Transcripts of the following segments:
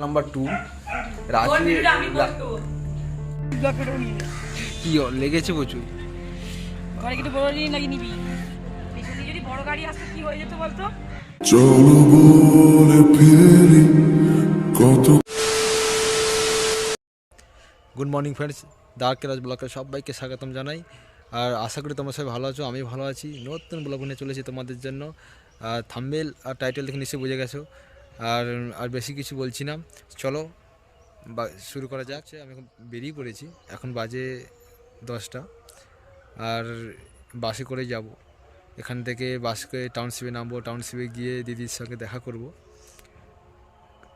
Number 2 রাখি কি লেগেছে প্রচুর। ঘরে কিছু বড় জিনিস লাগিয়ে নিবি, পেছনে যদি বড় গাড়ি আসতো কি হয়ে যেত বলতো। চলো বলে ফেরি কত। গুড মর্নিং ফ্রেন্ডস, ডার্ক রাজ ব্লগের সবাইকে স্বাগতম জানাই। আর আশা করি তোমরা সবাই ভালো আছো, আমি ভালো আছি। নতুন ব্লগ নিয়ে চলেছি তোমাদের জন্য। আর থাম্বনেল আর টাইটেল দেখে নিশ্চয়ই বুঝে গেছো। আর বেশি কিছু বলছি না, চলো শুরু করা যাক। আমি এখন বেরিয়ে পড়েছি, এখন বাজে 10টা। আর বাসে করে যাব, এখান থেকে বাসে টাউনশিপে নামবো। টাউনশিপে গিয়ে দিদির সঙ্গে দেখা করব,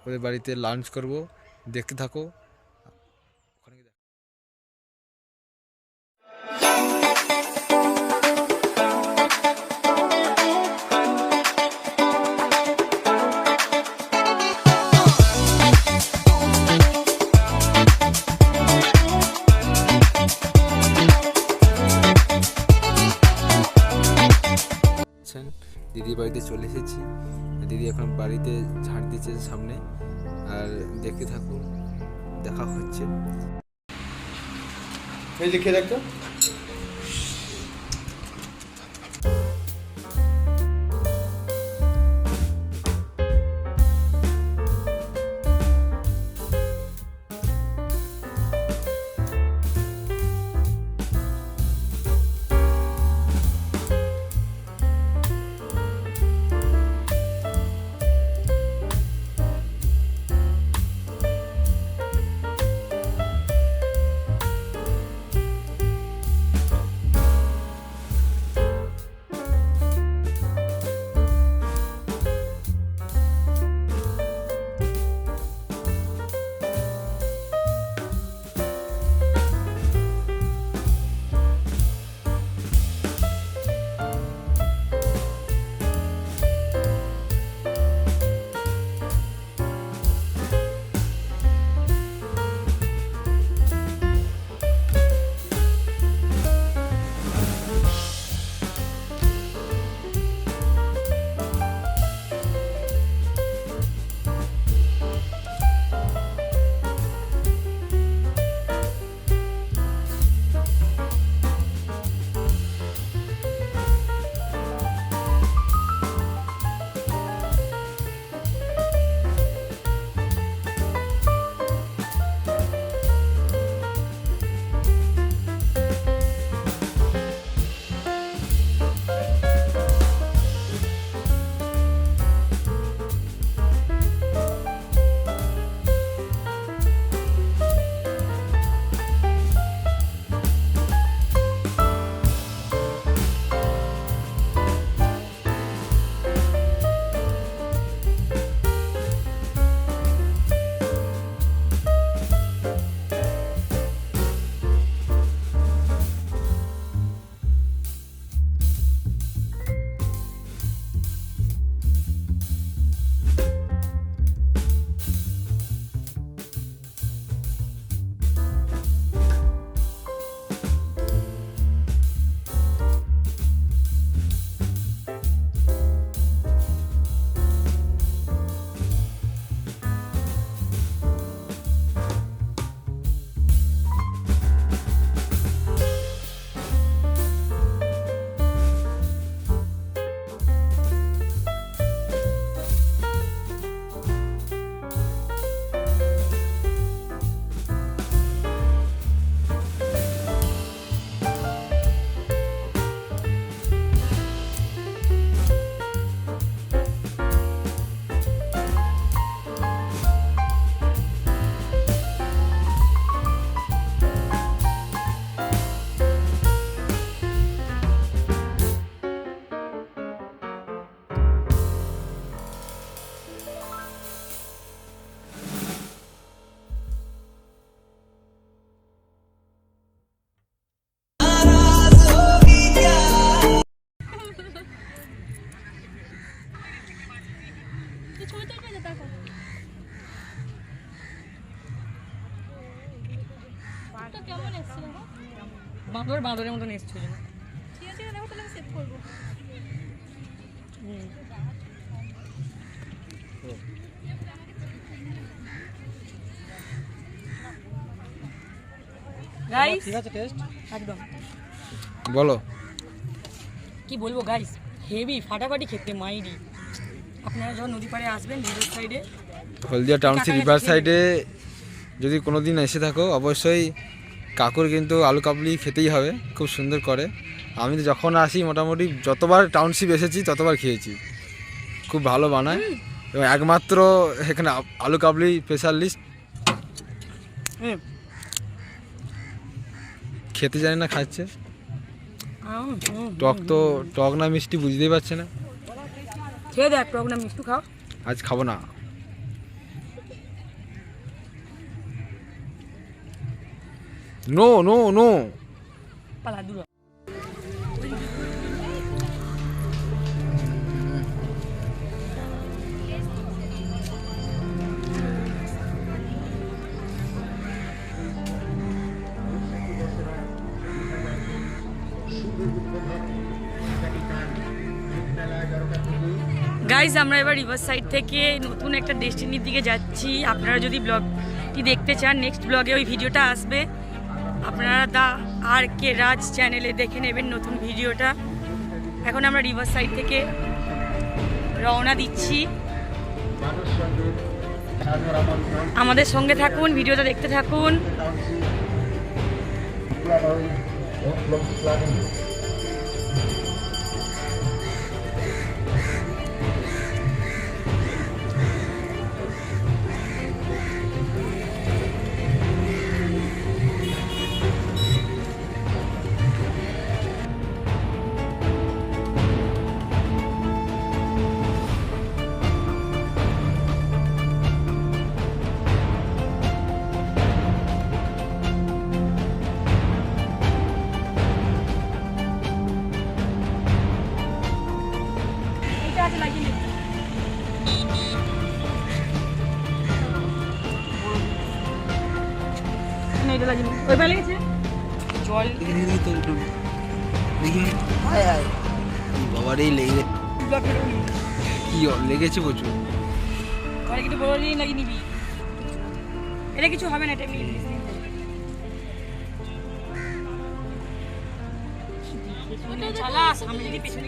ওদের বাড়িতে লাঞ্চ করব। দেখতে থাকো। দিদির বাড়িতে চলে এসেছি। দিদি এখন বাড়িতে ঝাড় দিচ্ছে সামনে, আর দেখতে থাকুন, দেখা হচ্ছে। এই যে খেয়ে দেখতো। বাঁদরের মতন এসছে। ঠিক আছে, দেখো তাহলে আমি সেভ করবো। গাইস একদম বলো। কি বলবো গাইস, হেভি ফাটাফাটি খেতে মাইরি। আপনারা যখন নদী পাড়ে আসবেন রিভার সাইডে, হলদিয়া টাউনশিপ রিভার সাইডে যদি কোনো দিন এসে থাকো অবশ্যই কাকুর কিন্তু আলু কাবলি খেতেই হবে, খুব সুন্দর করে। আমি তো যখন আসি মোটামুটি যতবার টাউনশিপ এসেছি ততবার খেয়েছি, খুব ভালো বানায় এবং একমাত্র এখানে আলু কাবলি স্পেশালিস্ট। খেতে জানি না খাচ্ছে, টক না মিষ্টি বুঝতেই পারছে না। খেয়ে দেখ, প্রোগ্রাম মিষ্টি খাও। আজ খাবো না। No no no. পালা দূর। গাইজ আমরা এবার রিভার সাইড থেকে নতুন একটা ডেস্টিনির দিকে যাচ্ছি। আপনারা যদি ব্লগটি দেখতে চান, নেক্সট ব্লগে ওই ভিডিওটা আসবে, আপনারা দা আর কে রাজ চ্যানেলে দেখে নেবেন নতুন ভিডিওটা। এখন আমরা রিভার সাইড থেকে রওনা দিচ্ছি। আমাদের সঙ্গে থাকুন, ভিডিওটা দেখতে থাকুন। এটা আছে লাগিয়ে নে। না, এটা লাগিয়ে নে। ওই পায়ে লেগেছে জল। বাবার এই লেগে কি লেগেছে প্রচুর। ঘরে কিন্তু বড় নিয়ে লাগিয়ে নিবি, এটা কিছু হবে না, এটা এমনি চালা। সামনে যদি পেছনে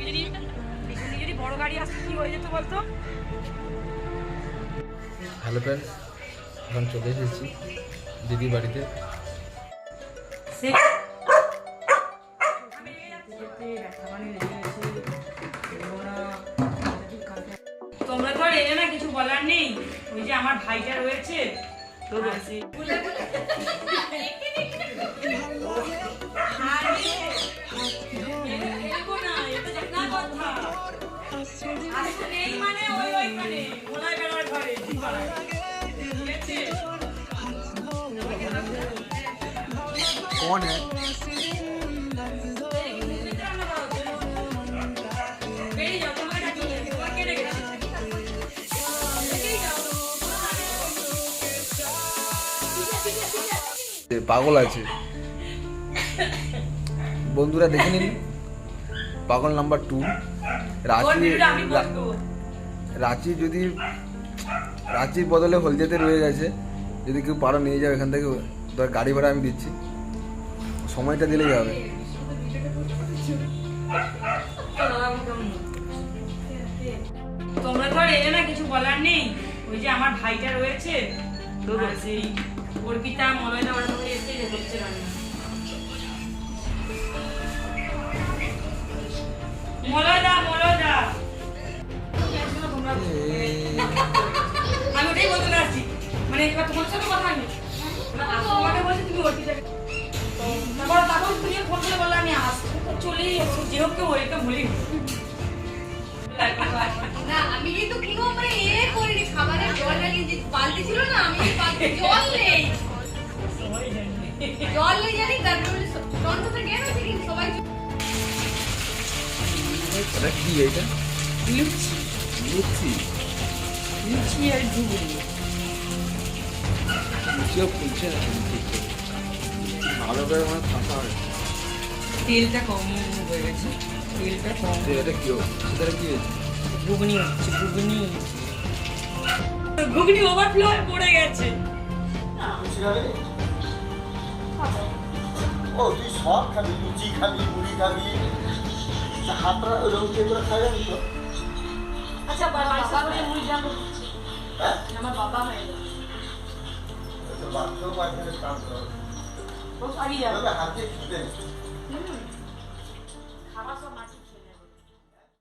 যদি বড় গাড়ি আসতে কি হয়ে যেত বলতো। হ্যালো ফ্রেন্ডস, এখন চলে এসেছি দিদির বাড়িতে। তোমরা তো আর এলে না, কিছু বলার নেই। ওই যে আমার ভাইটা রয়েছে, कौन है? পাগল আছে বন্ধুরা, দেখে নিন। পাগল নাম্বার 2 রাঁচি যদি রাঁচির বদলে হলদিয়াতে রয়ে গেছে। যদি কেউ পারো নিয়ে যাও এখান থেকে, গাড়ি ভাড়া আমি দিচ্ছি, সময়টা দিলেই হবে। তোমরা তো আর এলে না, কিছু বলার নেই। ওই যে আমার ভাইটা রয়েছে, সেই অর্পিতা মলয়দা ওরা সবাই এসে হচ্ছে রান্না। মলয়দা আমি ওটাই বলতে আসছি, মানে এবার তোমার সাথে কথা হয়নি, তোমাকে বলছি তুমি অর্পিতা। তারপর তুমি ফোন করে বললে আমি আসবো, চলেই এসো, যে হোক কেউ ওইটা বলি না আমি কিন্তু কিনো মানে করিনি, খাবারের জল লাগিয়ে যে বালতি ছিল না, আমি বালতি জল নেই জানি, তারপরে রন্ধতে গেল ঠিক সবাই। এটা কি? এটা লুচি আর ঘুগনি। লুচিও ফুলছে না, ভালো করে মানে ফাঁকা হয়। তেলটা কম হয়ে গেছে, তেলটা কম। এটা কি সেটা কি হয়েছে? ঘুগনি হচ্ছে, ঘুগনি ওভারফ্লো হয়ে পড়ে গেছে। সব খাবি, লুচি খাবি, মুড়ি খাবি, হাতটা ওরকম করে খাবেন তো। আচ্ছা বাবা করে মুড়ি যাবো হ্যাঁ, আমার বাবা হয়ে গেল তো বাচ্চাও বাচ্চাকে কাজ করো, ও আগে যাবে হাতে খেতে খাবার সব